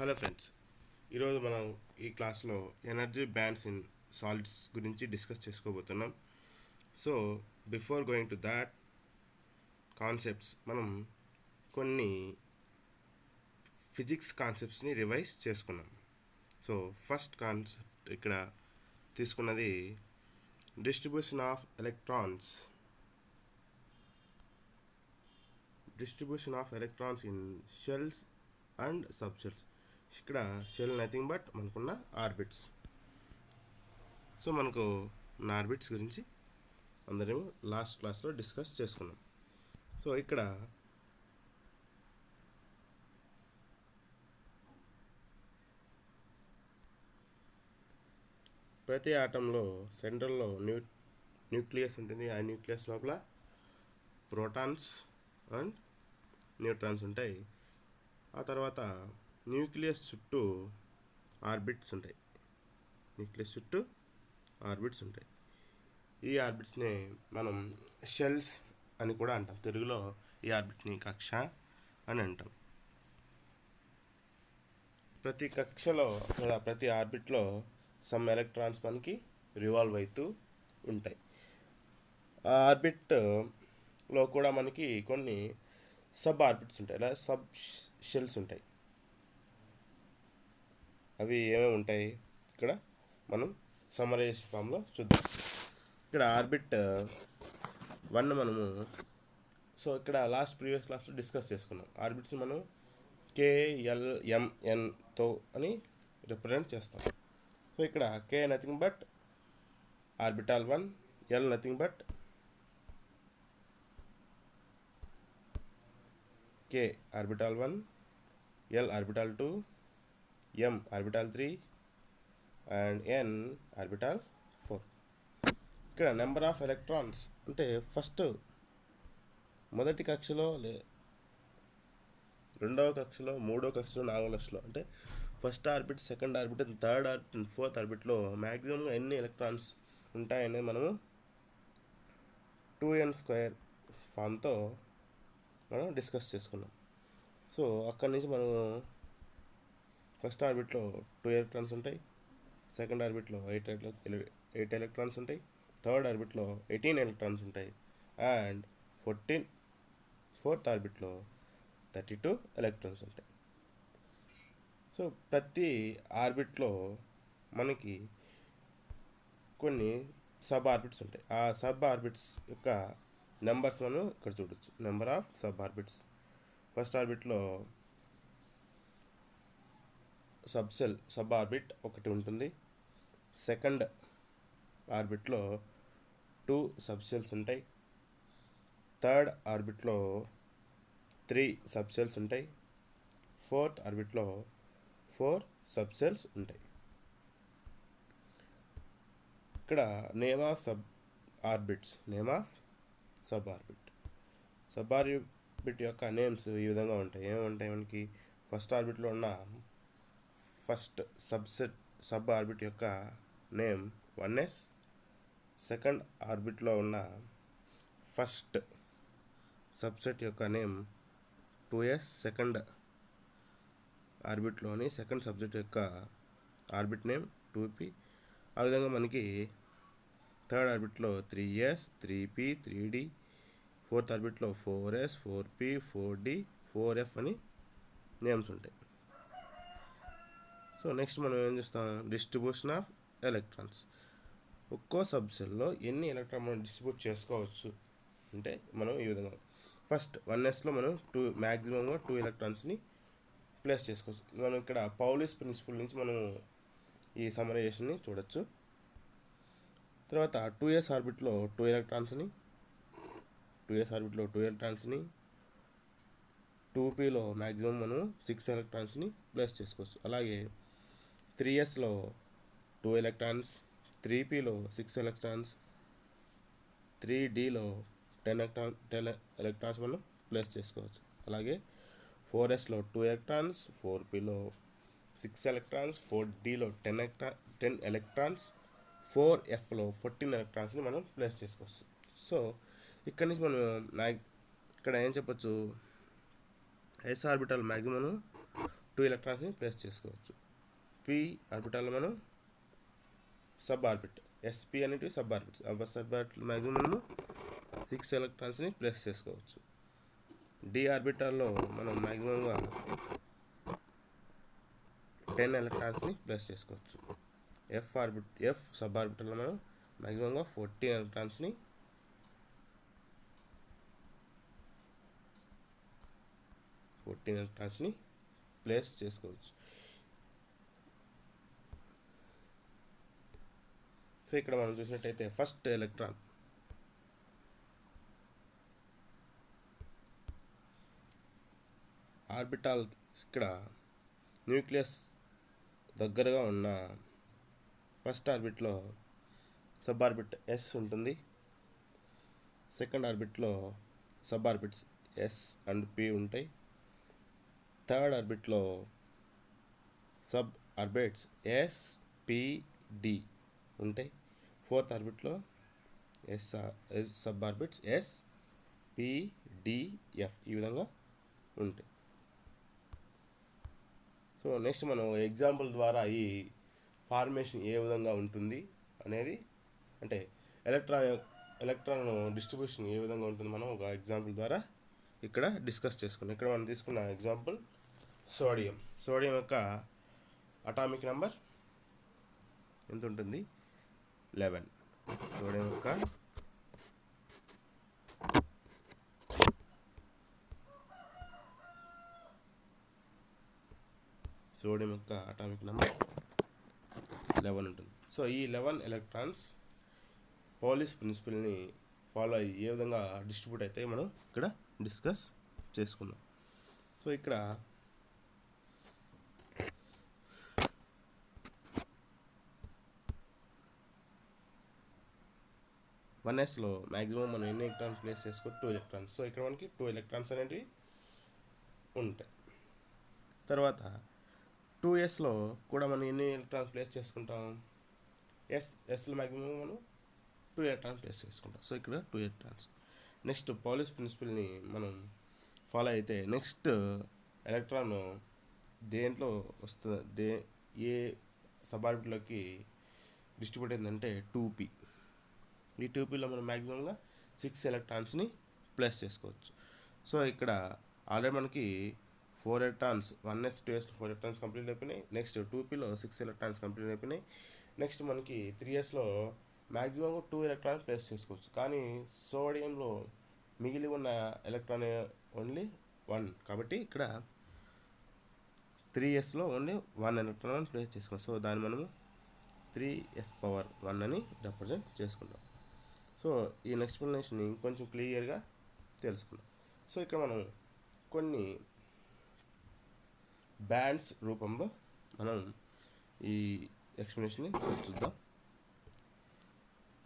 Hello friends, ఈరోజు మనం ఈ క్లాస్లో ఎనర్జీ బ్యాండ్స్ ఇన్ సాలిడ్స్ గురించి డిస్కస్ చేసుకోబోతున్నాం. So before going to that concepts మనం కొన్ని ఫిజిక్స్ కాన్సెప్ట్స్ని రివైజ్ చేసుకున్నాం. సో ఫస్ట్ కాన్సెప్ట్ ఇక్కడ తీసుకున్నది distribution of electrons in shells and subshells. ఇక్కడ షెల్ నథింగ్ బట్ మనకున్న ఆర్బిట్స్. సో మనకు ఆర్బిట్స్ గురించి అందరం లాస్ట్ క్లాస్లో డిస్కస్ చేసుకున్నాం. సో ఇక్కడ ప్రతి ఆటంలో సెంట్రల్లో న్యూక్లియస్ ఉంటుంది. ఆ న్యూక్లియస్ లోపల ప్రోటాన్స్ అండ్ న్యూట్రాన్స్ ఉంటాయి. ఆ తర్వాత న్యూక్లియస్ చుట్టూ ఆర్బిట్స్ ఉంటాయి. ఈ ఆర్బిట్స్ని మనం షెల్స్ అని కూడా అంటాం. తెలుగులో ఈ ఆర్బిట్ని కక్ష అని అంటాం. ప్రతి కక్షలో లేదా ప్రతి ఆర్బిట్లో సమ్ ఎలక్ట్రాన్స్ మనకి రివాల్వ్ అవుతూ ఉంటాయి. ఆ ఆర్బిట్లో కూడా మనకి కొన్ని సబ్ ఆర్బిట్స్ ఉంటాయి, లేదా సబ్ షెల్స్ ఉంటాయి. అవి ఏమేమి ఉంటాయి ఇక్కడ మనం సమ్మరైజ్ ఫామ్లో చూద్దాం. ఇక్కడ ఆర్బిట్ 1 మనము ఇక్కడ లాస్ట్ ప్రీవియస్ క్లాస్లో డిస్కస్ చేసుకున్నాం. ఆర్బిట్స్ మనం KLMNతో అని రిప్రజెంట్ చేస్తాం. సో ఇక్కడ K nothing but orbital 1, L nothing but K orbital 1, L orbital 2, M orbital 3 and N orbital 4. ఇక్కడ నెంబర్ ఆఫ్ ఎలక్ట్రాన్స్ అంటే ఫస్ట్ మొదటి కక్షలో, రెండవ కక్షలో, మూడో కక్షలో, నాలుగో కక్షలో అంటే first orbit, second orbit, third orbit and fourth ఆర్బిట్లో మ్యాక్సిమం ఎన్ని ఎలక్ట్రాన్స్ ఉంటాయనేది మనము 2n² ఫామ్తో మనం డిస్కస్ చేసుకున్నాం. సో అక్కడి నుంచి మనము ఫస్ట్ ఆర్బిట్లో 2 ఎలక్ట్రాన్స్ ఉంటాయి, సెకండ్ ఆర్బిట్లో 8 ఎలక్ట్రాన్స్ ఉంటాయి, థర్డ్ ఆర్బిట్లో 18 ఎలక్ట్రాన్స్ ఉంటాయి, అండ్ ఫోర్త్ ఆర్బిట్లో 32 ఎలక్ట్రాన్స్ ఉంటాయి. సో ప్రతి ఆర్బిట్లో మనకి కొన్ని సబ్ ఆర్బిట్స్ ఉంటాయి. ఆ సబ్ ఆర్బిట్స్ యొక్క నెంబర్స్ మనం ఇక్కడ చూడొచ్చు. Number of sub orbits. First ఆర్బిట్లో సబ్ ఆర్బిట్ ఒకటి ఉంటుంది. సెకండ్ ఆర్బిట్లో 2 సబ్సెల్స్ ఉంటాయి. థర్డ్ ఆర్బిట్లో 3 సబ్సెల్స్ ఉంటాయి. ఫోర్త్ ఆర్బిట్లో 4 సబ్సెల్స్ ఉంటాయి. ఇక్కడ నేమ్ ఆఫ్ సబ్ ఆర్బిట్ యొక్క నేమ్స్ ఈ విధంగా ఉంటాయి. ఏముంటాయి మనకి? ఫస్ట్ ఆర్బిట్లో ఉన్న ఫస్ట్ సబ్ ఆర్బిట్ యొక్క నేమ్ 1s. సెకండ్ ఆర్బిట్లో ఉన్న ఫస్ట్ సబ్సెట్ యొక్క నేమ్ 2s. సెకండ్ ఆర్బిట్లోని సెకండ్ సబ్జెక్ట్ యొక్క ఆర్బిట్ నేమ్ 2p. ఆ విధంగా మనకి third ఆర్బిట్లో 3s, 3p, 3d. Fourth ఆర్బిట్లో 4s, 4p, 4d, 4f అని నేమ్స్ ఉంటాయి. సో నెక్స్ట్ మనం ఏం చేస్తాం? Distribution of electrons. ఒక్కో సబ్సెల్లో ఎన్ని ఎలక్ట్రాన్ మనం డిస్ట్రిబ్యూట్ చేసుకోవచ్చు అంటే మనం ఈ విధంగా ఫస్ట్ 1sలో మనం మ్యాక్సిమంగా 2 ఎలక్ట్రాన్స్ని ప్లేస్ చేసుకోవచ్చు. మనం ఇక్కడ పౌలీస్ ప్రిన్సిపల్ నుంచి మనం ఈ సమ్మరైజేషన్ని చూడొచ్చు. తర్వాత 2s ఆర్బిట్లో 2 ఎలక్ట్రాన్స్ని, 2pలో మ్యాక్సిమం మనం 6 ఎలక్ట్రాన్స్ని ప్లేస్ చేసుకోవచ్చు. అలాగే 3sలో 2 ఎలక్ట్రాన్స్, 3pలో 6 ఎలక్ట్రాన్స్, 3dలో 10 ఎలక్ట్రాన్స్ మనం ప్లేస్ చేసుకోవచ్చు. అలాగే 4sలో 2 ఎలక్ట్రాన్స్, 4pలో 6 ఎలక్ట్రాన్స్, 4dలో 10 ఎలక్ట్రాన్స్, 4fలో 14 ఎలక్ట్రాన్స్ని మనం ప్లేస్ చేసుకోవచ్చు. సో ఇక్కడ నుంచి మనం ఇక్కడ ఏం చెప్పచ్చు? s ఆర్బిటల్ మ్యాక్సిమం 2 ఎలక్ట్రాన్స్ని ప్లేస్ చేసుకోవచ్చు. పి ఆర్బిటాల్లో మనం సబ్ ఆర్బిట్ ఎస్పి అనేటివి sub orbits. Sub orbit maximum మనము 6 ఎలక్ట్రాన్స్ని ప్లేస్ చేసుకోవచ్చు. డి ఆర్బిటాల్లో మనం మ్యాక్సిమంగా 10 ఎలక్ట్రాన్స్ని ప్లేస్ చేసుకోవచ్చు. ఎఫ్ సబ్ ఆర్బిటల్లో మనం మ్యాక్సిమంగా 14 ఎలక్ట్రాన్స్ని ప్లేస్ చేసుకోవచ్చు. సో ఇక్కడ మనం చూసినట్టయితే ఫస్ట్ ఎలక్ట్రాన్ ఆర్బిటాల్ ఇక్కడ న్యూక్లియస్ దగ్గరగా ఉన్న ఫస్ట్ ఆర్బిట్లో సబ్ ఆర్బిట్ ఎస్ ఉంటుంది. సెకండ్ ఆర్బిట్లో sub orbits S and P ఉంటాయి. థర్డ్ ఆర్బిట్లో sub orbits S P D ఉంటాయి. ఫోర్త్ ఆర్బిట్లో sub orbits S P D F ఈ విధంగా ఉంటాయి. సో నెక్స్ట్ మనం ఎగ్జాంపుల్ ద్వారా ఈ ఫార్మేషన్ ఏ విధంగా ఉంటుంది అనేది, అంటే ఎలక్ట్రాన్ డిస్ట్రిబ్యూషన్ ఏ విధంగా ఉంటుంది మనం ఒక ఎగ్జాంపుల్ ద్వారా ఇక్కడ డిస్కస్ చేసుకున్నాం. ఇక్కడ మనం తీసుకున్న ఎగ్జాంపుల్ సోడియం యొక్క అటామిక్ నెంబర్ ఎంత ఉంటుంది? 11. సోడియం యొక్క అటామిక్ నెంబర్ 11 ఉంటుంది. సో ఈ 11 ఎలక్ట్రాన్స్ పౌలిస్ ప్రిన్సిపల్ని ఫాలో అయ్యి ఏ విధంగా డిస్ట్రిబ్యూట్ అయితే మనం ఇక్కడ డిస్కస్ చేసుకున్నాం. సో ఇక్కడ వన్ఎస్లో మ్యాక్సిమం మనం ఎన్ని ఎలక్ట్రాన్స్ ప్లేస్ చేసుకో 2 ఎలక్ట్రాన్స్. సో ఇక్కడ మనకి 2 ఎలక్ట్రాన్స్ అనేవి ఉంటాయి. తర్వాత 2Sలో కూడా మనం ఎన్ని ఎలక్ట్రాన్స్ ప్లేస్ చేసుకుంటాం? ఎస్లో మ్యాక్సిమం మనం 2 ఎలక్ట్రాన్స్ ప్లేస్ చేసుకుంటాం. సో ఇక్కడ 2 ఎలక్ట్రాన్స్. నెక్స్ట్ పౌలిస్ ప్రిన్సిపల్ని మనం ఫాలో అయితే నెక్స్ట్ ఎలక్ట్రాన్ దేంట్లో వస్తుంది, ఏ సబ్ ఆర్బిట్లోకి డిస్ట్రిబ్యూట్ అయిందంటే 2p. ఈ 2pలో మనం మ్యాక్సిమంగా 6 ఎలక్ట్రాన్స్ని ప్లేస్ చేసుకోవచ్చు. సో ఇక్కడ ఆల్రెడీ మనకి 4 ఎలక్ట్రాన్స్ 1s 2sలో 4 ఎలక్ట్రాన్స్ కంప్లీట్ అయిపోయినాయి. నెక్స్ట్ 2pలో 6 ఎలక్ట్రాన్స్ కంప్లీట్ అయిపోయినాయి. నెక్స్ట్ మనకి 3sలో మ్యాక్సిమంగా 2 ఎలక్ట్రాన్స్ ప్లేస్ చేసుకోవచ్చు. కానీ సోడియంలో మిగిలి ఉన్న ఎలక్ట్రాన్ ఓన్లీ 1 కాబట్టి ఇక్కడ 3sలో ఓన్లీ 1 ఎలక్ట్రాన్ ప్లేస్ చేసుకోవచ్చు. సో దాన్ని మనము 3s⁻1 అని రిప్రజెంట్ చేసుకుంటాం. సో ఈ ఎక్స్ప్లెనేషన్ ఇంకొంచెం క్లియర్గా తెలుసుకుందాం. సో ఇక్కడ మనం కొన్ని బ్యాండ్స్ రూపంలో మనం ఈ ఎక్స్ప్లెనేషన్ని చూద్దాం.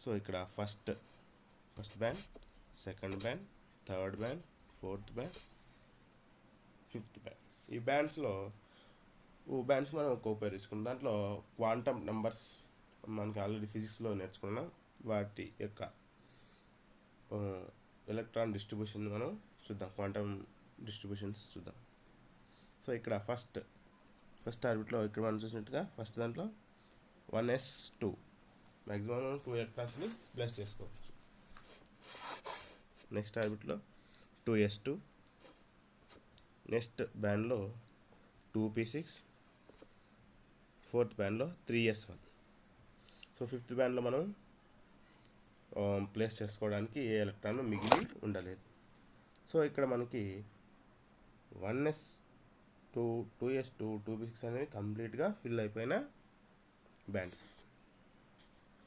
సో ఇక్కడ first band, second band, third band, fourth band, fifth band. ఈ బ్యాండ్స్ మనం ఉపయోగించుకున్నాం. దాంట్లో క్వాంటమ్ నెంబర్స్ మనకి ఆల్రెడీ ఫిజిక్స్లో నేర్చుకున్నాం. వాటి యొక్క ఎలక్ట్రాన్ డిస్ట్రిబ్యూషన్ మనం చూద్దాం, క్వాంటమ్ డిస్ట్రిబ్యూషన్స్ చూద్దాం. సో ఇక్కడ ఫస్ట్ ఆర్బిట్లో ఇక్కడ మనం చూసినట్టుగా ఫస్ట్ దాంట్లో 1s2 మ్యాక్సిమం 2 ఎలక్ట్రాన్స్ని ప్లేస్ చేసుకోవచ్చు. నెక్స్ట్ ఆర్బిట్లో 2s2, నెక్స్ట్ బ్యాండ్లో 2p6, ఫోర్త్ బ్యాండ్లో 3s1. సో ఫిఫ్త్ బ్యాండ్లో మనం ప్లేస్ చేసుకోవడానికి ఏ ఎలక్ట్రాన్ మిగిలి ఉండలేదు. సో ఇక్కడ మనకి 1s2, 2s2, 2p6 అనేది కంప్లీట్గా ఫిల్ అయిపోయిన బ్యాండ్స్,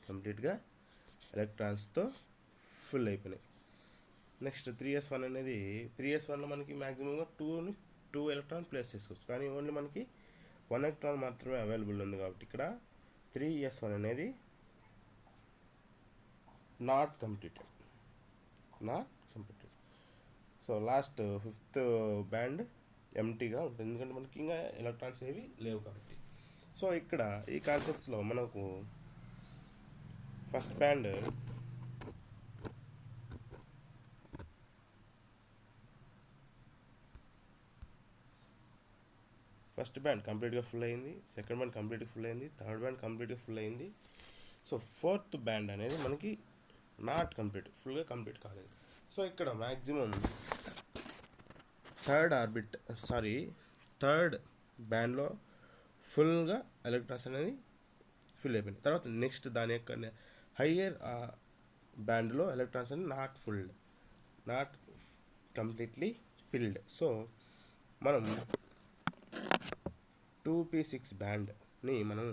కంప్లీట్గా ఎలక్ట్రాన్స్తో ఫిల్ అయిపోయినాయి. నెక్స్ట్ 3s1 అనేది 3s1లో మనకి మ్యాక్సిమంగా 2 ఎలక్ట్రాన్ ప్లేస్ చేసుకోవచ్చు. కానీ ఓన్లీ మనకి 1 ఎలక్ట్రాన్ మాత్రమే అవైలబుల్ ఉంది కాబట్టి ఇక్కడ 3s1 అనేది not completed. So last fifth band ఎంటీగా ఉంటుంది, ఎందుకంటే మనకి ఇంకా ఎలక్ట్రాన్స్ ఏవి లేవు కాబట్టి. సో ఇక్కడ ఈ కాన్సెప్ట్స్లో మనకు ఫస్ట్ బ్యాండ్ ఫస్ట్ బ్యాండ్ కంప్లీట్గా ఫుల్ అయింది, సెకండ్ బ్యాండ్ కంప్లీట్గా ఫుల్ అయింది, థర్డ్ బ్యాండ్ కంప్లీట్గా ఫుల్ అయింది. సో ఫోర్త్ బ్యాండ్ అనేది మనకి నాట్ కంప్లీట్, ఫుల్గా కంప్లీట్ కాలేదు. సో ఇక్కడ మ్యాక్సిమం థర్డ్ బ్యాండ్లో ఫుల్గా ఎలక్ట్రాన్స్ అనేది ఫిల్ అయిపోయింది. తర్వాత నెక్స్ట్ దాని యొక్క హయ్యర్ బ్యాండ్లో ఎలక్ట్రాన్స్ అనేది నాట్ కంప్లీట్లీ ఫిల్డ్. సో మనం 2p6 బ్యాండ్ని మనం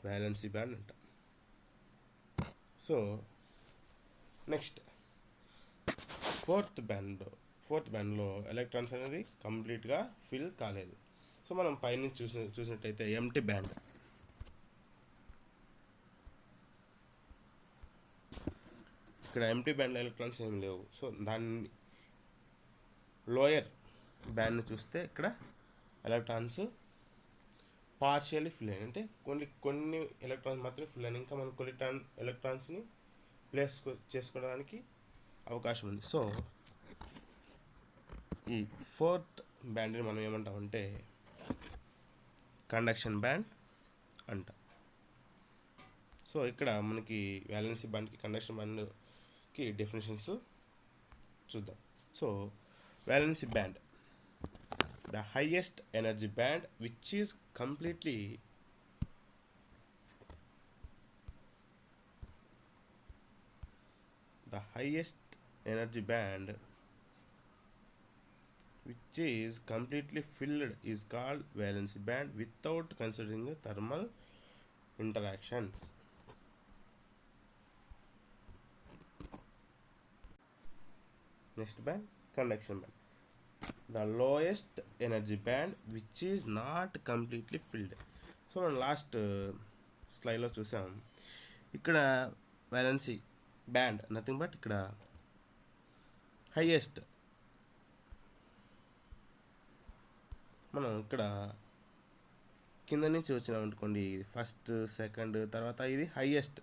వ్యాలెన్సీ బ్యాండ్ అంటాం. సో నెక్స్ట్ ఫోర్త్ బ్యాండ్లో ఎలక్ట్రాన్స్ అనేది కంప్లీట్గా ఫిల్ కాలేదు. సో మనం పైనుంచి చూసినట్టయితే ఎంటీ బ్యాండ్. ఇక్కడ ఎంటీ బ్యాండ్లో ఎలక్ట్రాన్స్ ఏం లేవు. సో దాన్ని లోయర్ బ్యాండ్ని చూస్తే ఇక్కడ ఎలక్ట్రాన్స్ పార్షియల్లీ ఫిల్ అయ్యాయి, అంటే కొన్ని ఎలక్ట్రాన్స్ మాత్రమే ఫిల్ అయ్యాయి. ఇంకా మనం కొన్ని ఎలక్ట్రాన్స్ని ప్లేస్ చేసుకోవడానికి అవకాశం ఉంది. సో ఈ ఫోర్త్ బ్యాండ్ని మనం ఏమంటామంటే కండక్షన్ బ్యాండ్ అంటాం. సో ఇక్కడ మనకి వ్యాలెన్సీ బ్యాండ్కి కండక్షన్ బ్యాండ్కి డెఫినేషన్స్ చూద్దాం. So valency band, the highest energy band which is completely filled is called valency band without considering the thermal interactions. Next band, conduction band, the lowest energy band which is not completely filled. So మనం last స్లైడ్లో చూసాం. ఇక్కడ valency band nothing but ఇక్కడ highest, మనం ఇక్కడ కింద నుంచి వచ్చినాం అనుకోండి, ఫస్ట్ సెకండ్ తర్వాత ఇది హైయెస్ట్,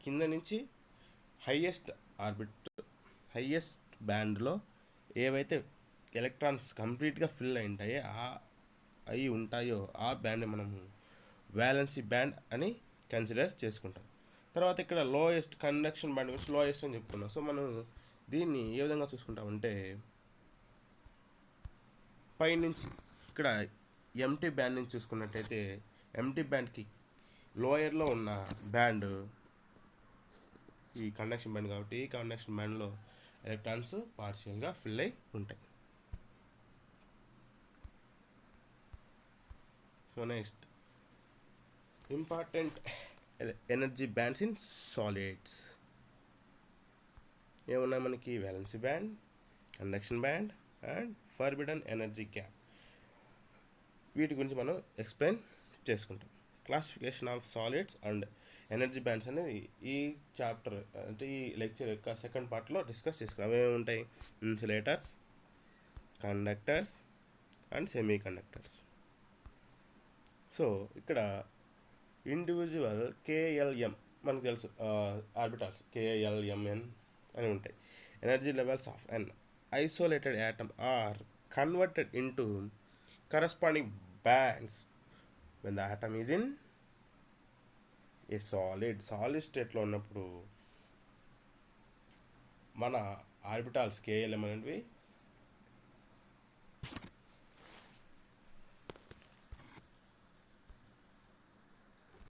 కింద నుంచి హైయెస్ట్ బ్యాండ్లో ఏవైతే ఎలక్ట్రాన్స్ కంప్లీట్గా ఫిల్ అయి ఉంటాయో ఆ బ్యాండ్ మనము వ్యాలెన్సీ బ్యాండ్ అని కన్సిడర్ చేసుకుంటాం. తర్వాత ఇక్కడ లోయెస్ట్ కండక్షన్ బ్యాండ్ గురించి లోయెస్ట్ అని చెప్పుకున్నాం. సో మనం దీన్ని ఏ విధంగా చూసుకుంటామంటే పైనుంచి ఇక్కడ ఎంటీ బ్యాండ్ నుంచి చూసుకున్నట్టయితే ఎంటీ బ్యాండ్కి లోయర్లో ఉన్న బ్యాండ్ ఈ కండక్షన్ బ్యాండ్ కాబట్టి ఈ కండక్షన్ బ్యాండ్లో ఎలక్ట్రాన్స్ పార్షియల్గా ఫిల్ అయి ఉంటాయి. So next important energy bands in solids ఏమున్నాయి మనకి? Valency band, conduction band and forbidden energy gap. వీటి గురించి మనం ఎక్స్ప్లెయిన్ చేసుకుంటాం. Classification of solids and energy bands అనేది ఈ చాప్టర్ అంటే ఈ లెక్చర్ యొక్క సెకండ్ పార్ట్లో డిస్కస్ చేసుకున్నాం. అవేమి ఉంటాయి? Insulators, conductors and semi conductors. So ఇక్కడ ఇండివిజువల్ కేఎల్ఎం మనకు తెలుసు, ఆర్బిటాల్స్ కేఎల్ఎంఎన్ అని ఉంటాయి. Energy levels of an isolated atom are converted into corresponding bands when the atom is in a solid స్టేట్లో ఉన్నప్పుడు మన ఆర్బిటాల్స్ కేఎల్ఎం అనేవి